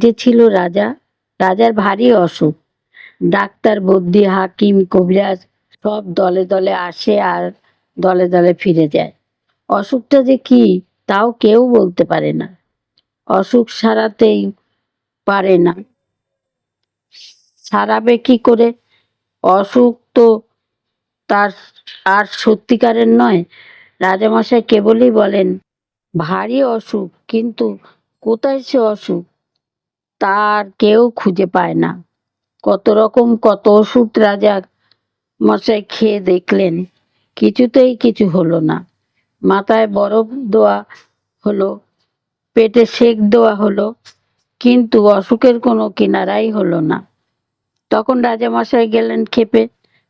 রাজ্যে ছিল রাজা। রাজার ভারী অসুখ। ডাক্তার, বদ্যি, হাকিম, কবিরাজ সব দলে দলে আসে আর দলে দলে ফিরে যায়। অসুখটা যে কি তাও কেউ বলতে পারে না। অসুখ সারাতেই পারে না। সারাবে কি করে? অসুখ তো তার আর সত্যিকারের নয়। রাজামশাই কেবলই বলেন, ভারী অসুখ, কিন্তু কোথায় সে অসুখ তার কেউ খুঁজে পায় না। কত রকম কত ওষুধ রাজা মশাই খেয়ে দেখলেন, কিছুতেই কিছু হলো না। মাথায় বরফ দেওয়া হলো, পেটে সেক দেওয়া হলো, কিন্তু অসুখের কোনো কিনারাই হলো না। তখন রাজামশাই গেলেন ক্ষেপে।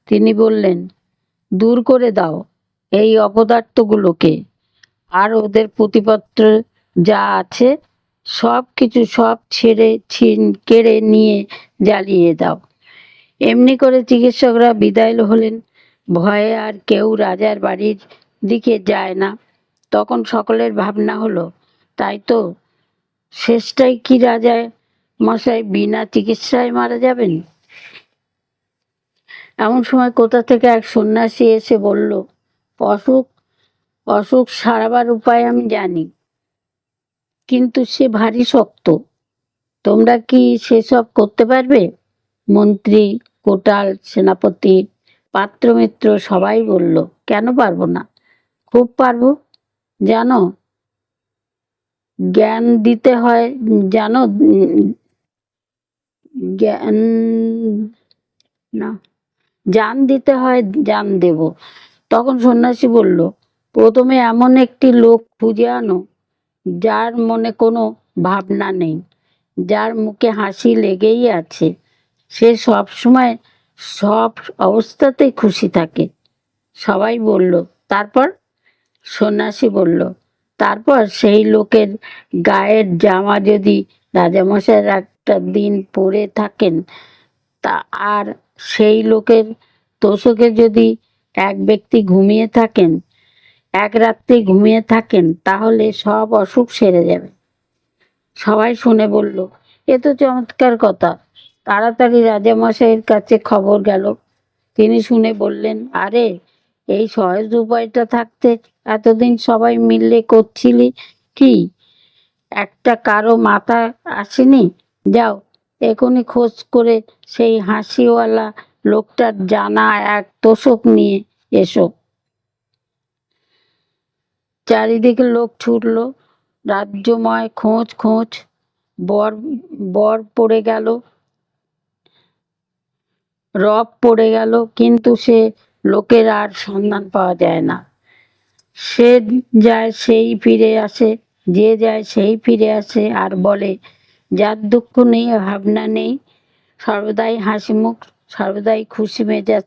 তিনি বললেন, দূর করে দাও এই অপদার্থগুলোকে, আর ওদের প্রতিপত্র যা আছে সব কিছু সব ছেড়ে কেড়ে নিয়ে জ্বালিয়ে দাও। এমনি করে চিকিৎসকরা বিদায় হলেন। ভয়ে আর কেউ রাজার বাড়ির দিকে যায় না। তখন সকলের ভাবনা হলো, তাই তো, শেষটাই কি রাজা মশাই বিনা চিকিৎসায় মারা যাবেন? এমন সময় কোথা থেকে এক সন্ন্যাসী এসে বলল, অসুখ অসুখ সারাবার উপায় আমি জানি, কিন্তু সে ভারী শক্ত। তোমরা কি সেসব করতে পারবে? মন্ত্রী, কোটাল, সেনাপতি, পাত্রমিত্র সবাই বলল, কেন পারবো না, খুব পারবো। জানো, জ্ঞান দিতে হয়, জানো, জ্ঞান না, জান দিতে হয়, জান দেব। তখন সন্ন্যাসী বলল, প্রথমে এমন একটি লোক খুঁজে আনো যার মনে কোনো ভাবনা নেই, যার মুখে হাসি লেগেই আছে, সে সব সময় সব অবস্থাতেই খুশি থাকে। সবাই বলল, তারপর? সন্ন্যাসী বলল, তারপর সেই লোকের গায়ের জামা যদি রাজামশাইয়ের একটা দিন পরে থাকেন, তা আর সেই লোকের তোষকে যদি এক ব্যক্তি ঘুমিয়ে থাকেন, এক রাত্রি ঘুমিয়ে থাকেন, তাহলে সব অসুখ সেরে যাবে। সবাই শুনে বলল, এ তো চমৎকার কথা। তাড়াতাড়ি রাজামশাইয়ের কাছে খবর গেল। তিনি শুনে বললেন, আরে, এই সহজ উপায়টা থাকতে এতদিন সবাই মিলে করছিলি কি? একটা কারো মাথা আসেনি? যাও, এখনই খোঁজ করে সেই হাসিওয়ালা লোকটার জানা এক তোষক নিয়ে এসো। চারিদিকে লোক ছুটল। রাজ্যময় খোঁজ খোঁজ। বর বর পড়ে গেল, রব পড়ে গেল, কিন্তু সে লোকের আর সন্ধান পাওয়া যায় না। সে যায় সেই ফিরে আসে, যে যায় সেই ফিরে আসে আর বলে, যার দুঃখ নেই, ভাবনা নেই, সর্বদাই হাসি মুখ, সর্বদাই খুশি মেজাজ,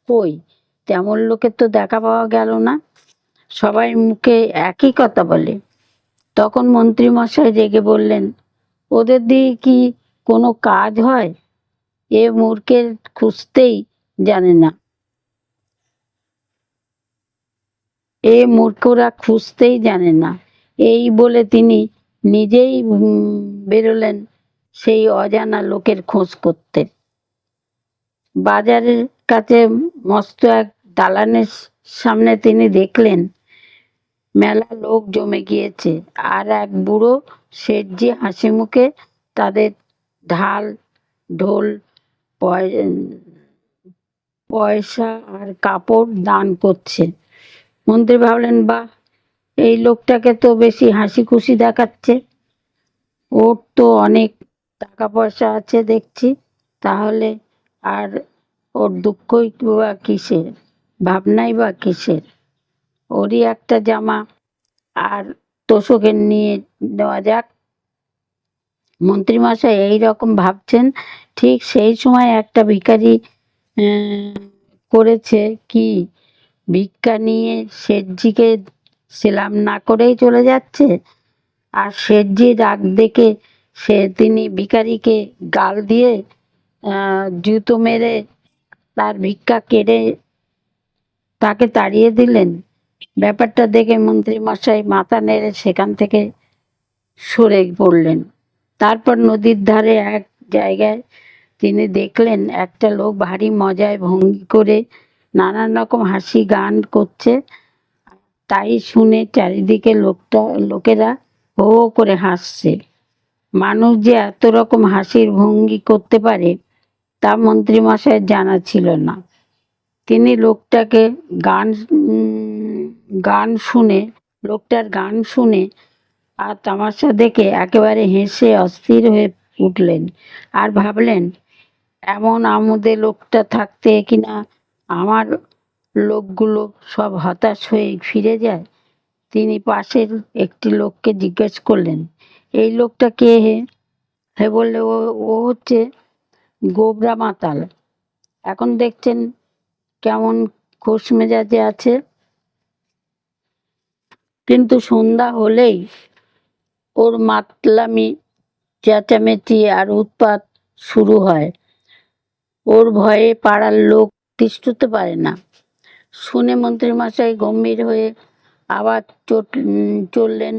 কই তেমন লোকের তো দেখা পাওয়া গেল না। সবাই মুখে একই কথা বলে। তখন মন্ত্রী মশাই রেগে বললেন, ওদের দিয়ে কি কোনো কাজ হয়? এ মূর্খের খুঁজতেই জানে না, এ মূর্খরা খুঁজতেই জানে না। এই বলে তিনি নিজেই বেরোলেন সেই অজানা লোকের খোঁজ করতে। বাজারের কাছে মস্ত এক দালানের সামনে তিনি দেখলেন মেলা লোক জমে গিয়েছে, আর এক বুড়ো শেঠজি হাসি মুখে তাদের ঢাল, ঢোল, পয়সা আর কাপড় দান করছে। মন্ত্রী ভাবলেন, বাহ, এই লোকটাকে তো বেশি হাসি খুশি দেখাচ্ছে, ওর তো অনেক টাকা পয়সা আছে দেখছি, তাহলে আর ওর দুঃখই বা কিসের, ভাবনাই বা কিসের? ওরই একটা জামা আর তোষকে নিয়ে নেওয়া যাক। মন্ত্রীমশাই এই রকম ভাবছেন, ঠিক সেই সময় একটা ভিখারি করেছে কি, ভিক্ষা নিয়ে শেঠজিকে সেলাম না করেই চলে যাচ্ছে। আর শেঠজি রাগ দেখে তিনি ভিখারিকে গাল দিয়ে জুতো মেরে তার ভিক্ষা কেড়ে তাকে তাড়িয়ে দিলেন। ব্যাপারটা দেখে মন্ত্রী মশাই মাথা নেড়ে সেখান থেকে সরে পড়লেন। তারপর নদীর ধারে এক জায়গায় তিনি দেখলেন একটা লোক ভারী মজায় ভঙ্গি করে নানান রকম হাসি গান করছে। তাই শুনে চারিদিকে লোকেরা হো হো করে হাসছে। মানুষ যে এত রকম হাসির ভঙ্গি করতে পারে তা মন্ত্রীমশাইয়ের জানা ছিল না। তিনি লোকটার গান শুনে আর তামাশা দেখে একেবারে হেসে অস্থির হয়ে উঠলেন, আর ভাবলেন, এমন আমোদে লোকটা থাকতে কিনা আমার লোকগুলো সব হতাশ হয়ে ফিরে যায়। তিনি পাশের একটি লোককে জিজ্ঞেস করলেন, এই লোকটা কে হে? হে বললে, ও ও হচ্ছে গোবরা মাতাল। এখন দেখছেন কেমন খোশ মেজাজে আছে, কিন্তু সন্ধ্যা হলেই ওর মাতলামি, চেঁচামেচি আর উৎপাত শুরু হয়। ওর ভয়ে পাড়ার লোক তিষ্ঠতে পারে না। শুনে মন্ত্রীমশাই গম্ভীর হয়ে আবার চললেন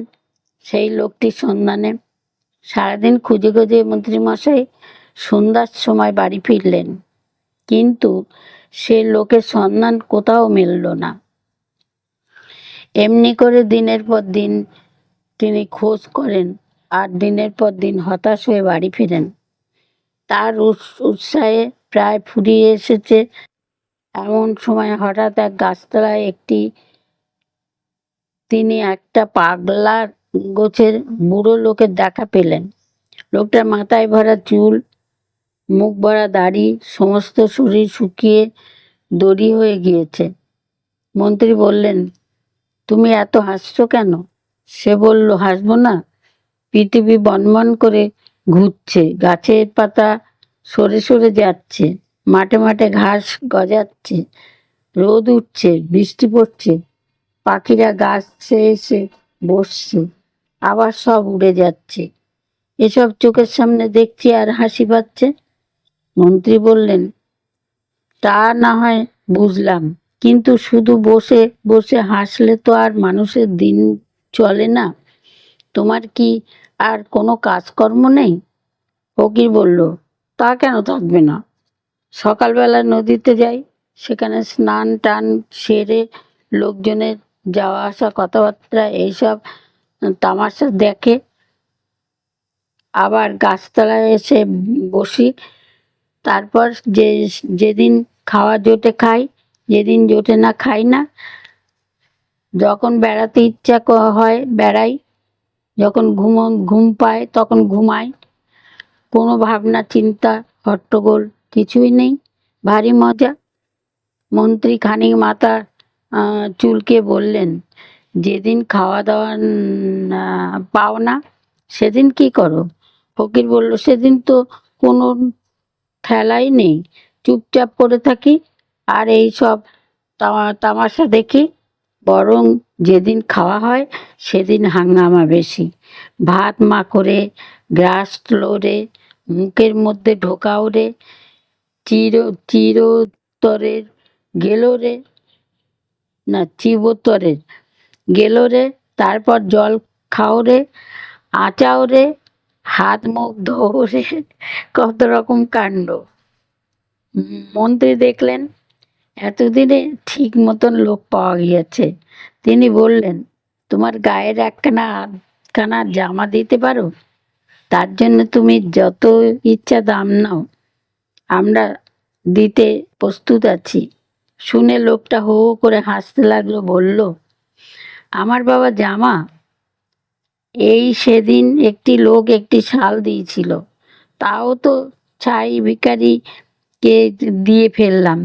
সেই লোকটির সন্ধানে। সারাদিন খুঁজে খুঁজে মন্ত্রীমশাই সন্ধ্যার সময় বাড়ি ফিরলেন, কিন্তু সে লোকের সন্ধান কোথাও মিলল না। এমনি করে দিনের পর দিন তিনি খোঁজ করেন, আর দিনের পর দিন হতাশ হয়ে বাড়ি ফিরেন। তার উৎসাহে প্রায় ফুরিয়ে এসেছে। এমন সময় হঠাৎ এক গাছতলায় তিনি একটা পাগলা গোছের বুড়ো লোকের দেখা পেলেন। লোকটার মাথায় ভরা চুল, মুখ ভরা দাড়ি, সমস্ত শরীর শুকিয়ে দড়ি হয়ে গিয়েছে। মন্ত্রী বললেন, তুমি এত হাসছো কেন? সে বলল, হাসবো না? পৃথিবী বনবন করে ঘুরছে, গাছের পাতা সরে সরে যাচ্ছে, মাঠে মাঠে ঘাস গজাচ্ছে, রোদ উঠছে, বৃষ্টি পড়ছে, পাখিরা গাছে এসে বসছে, আবার সব উড়ে যাচ্ছে। এসব চোখের সামনে দেখছি আর হাসি পাচ্ছে। মন্ত্রী বললেন, তা না হয় বুঝলাম, কিন্তু শুধু বসে বসে হাসলে তো আর মানুষের দিন চলে না। তোমার কি আর কোনো কাজকর্ম নেই? ফকির বলল, তা কেন থাকবে না? সকালবেলা নদীতে যাই, সেখানে স্নান টান সেরে লোকজনের যাওয়া আসা, কথাবার্তা, এইসব তামাশা দেখে আবার গাছতলায় এসে বসি। তারপর যেদিন খাওয়া জোটে খাই, যেদিন জোটে না খাই না। যখন বেড়াতে ইচ্ছা হয় বেড়াই, যখন ঘুম পায় তখন ঘুমাই। কোনো ভাবনা চিন্তা হট্টগোল কিছুই নেই, ভারী মজা। মন্ত্রী খানিক মাথা চুলকে বললেন, যেদিন খাওয়া দাওয়া পাও না সেদিন কি করো? ফকির বলল, সেদিন তো কোনো ঠেলাই নেই, চুপচাপ পড়ে থাকি আর এই সব তামাশা দেখি। বরং যেদিন খাওয়া হয় সেদিন হাঙ্গামা বেশি। ভাত মাখরে, গ্রাস লোড়ে, মুখের মধ্যে ঢোকা ওড়ে, চিরতরের গেলোরে চিবতরের গেলোরে, তারপর জল খাওরে, আচাওরে, হাত মুখ ধোরে, কত রকম কাণ্ড। মন্ত্রী দেখলেন এতদিনে ঠিক মতন লোক পাওয়া গিয়েছে। তিনি বললেন, তোমার গায়ের একখানা জামা দিতে পারো? তার জন্য তুমি যত ইচ্ছা দাম নাও, আমরা দিতে প্রস্তুত আছি। শুনে লোকটা হো হো করে হাসতে লাগলো, বলল, আমার বাবা জামা? এই সেদিন একটি লোক একটি শাল দিয়েছিল, তাও তো ছাই ভিখারিকে দিয়ে ফেললাম।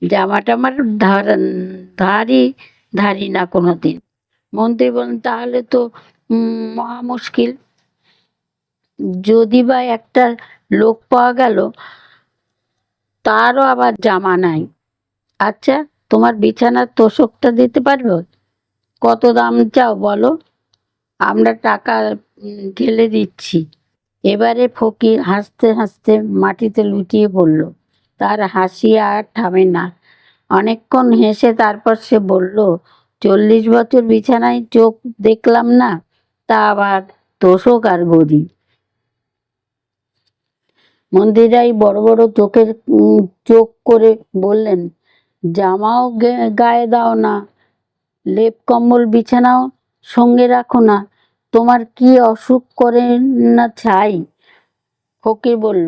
জামাটা আমার ধারি না কোনোদিন। মন্ত্রী বলেন, তাহলে তো মহা মুশকিল। যদি বা একটা লোক পাওয়া গেল, তারও আবার জামা নাই। আচ্ছা, তোমার বিছানার তোষকটা দিতে পারবে? কত দাম চাও বলো, আমরা টাকা ঢেলে দিচ্ছি। এবারে ফকির হাসতে হাসতে মাটিতে লুটিয়ে পড়ল। তার হাসি আর থামে না। অনেকক্ষণ হেসে তারপর সে বলল, 40 বছর বিছানায় চোখ দেখলাম না, তা আবার তোষক আর গদি। মন্ত্রীরাই বড় বড় চোখ করে বললেন, জামাও গায়ে দাও না, লেপ কম্বল বিছানাও সঙ্গে রাখো না, তোমার কি অসুখ করে না ছাই? ফকির বলল,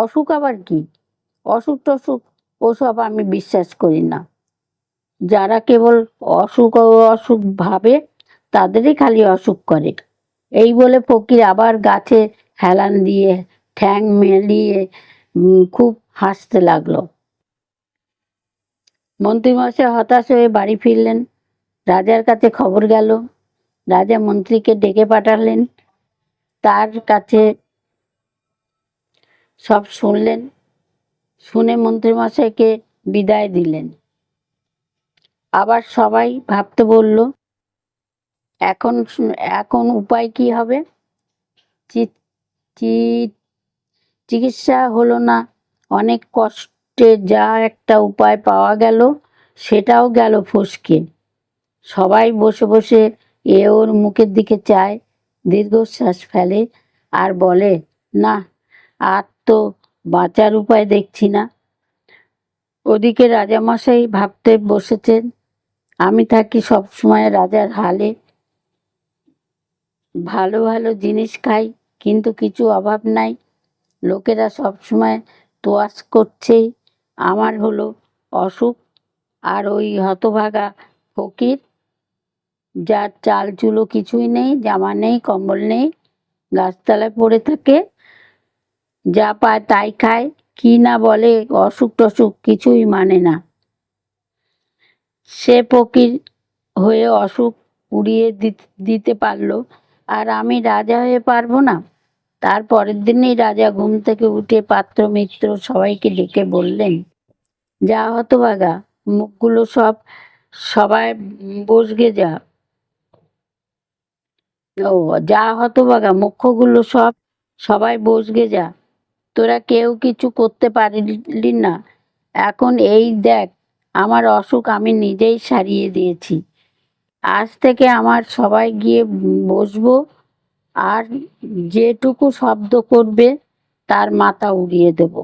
অসুখ আবার কি? অসুখ টসুখ ওসব আমি বিশ্বাস করি না। যারা কেবল অসুখ ও অসুখ ভাবে তাদেরই খালি অসুখ করে। এই বলে ফকির আবার গাছে হেলান দিয়ে ঠ্যাং মেলিয়ে খুব হাসতে লাগলো। মন্ত্রীমশাই হতাশ হয়ে বাড়ি ফিরলেন। রাজার কাছে খবর গেল। রাজা মন্ত্রীকে ডেকে পাঠালেন। তার কাছে সব শুনলেন। শুনে মন্ত্রীমশাইকে বিদায় দিলেন। আবার সবাই ভাবতে বলল, এখন এখন উপায় কি হবে? চিকিৎসা হলো না, অনেক কষ্টে যা একটা উপায় পাওয়া গেল সেটাও গেল ফসকে। সবাই বসে বসে ওর মুখের দিকে চায়, দীর্ঘশ্বাস ফেলে আর বলে, না, আর তো বাঁচার উপায় দেখছি না। ওদিকে রাজামশাই ভাবতে বসেছেন, আমি থাকি সবসময় রাজার হালে, ভালো ভালো জিনিস খাই, কিন্তু কিছু অভাব নাই। লোকেরা সবসময় তোয়াজ করছেই, আমার হলো অসুখ। আর ওই হতভাগা ফকির, যার চাল চুলো কিছুই নেই, জামা নেই, কম্বল নেই, গাছতলায় পড়ে থাকে, যা পায় তাই খায়, কি না বলে, অসুখ টসুখ কিছুই মানে না। সে ফকির হয়ে অসুখ উড়িয়ে দিতে পারলো, আর আমি রাজা হয়ে পারবো না? তার পরের দিনই রাজা ঘুম থেকে উঠে পাত্র মিত্র সবাইকে ডেকে বললেন, যা হতভাগা মুখগুলো সবাই বসগে যা যা হতভাগা মুখগুলো সবাই বসগে যা, তোরা কেউ কিছু করতে পারলি না। এখন এই দেখ, আমার অসুখ আমি নিজেই সারিয়ে দিয়েছি। আজ থেকে আমার সবাই গিয়ে বসবো, আর যেটুকু শব্দ করবে তার মাথা উড়িয়ে দেবো।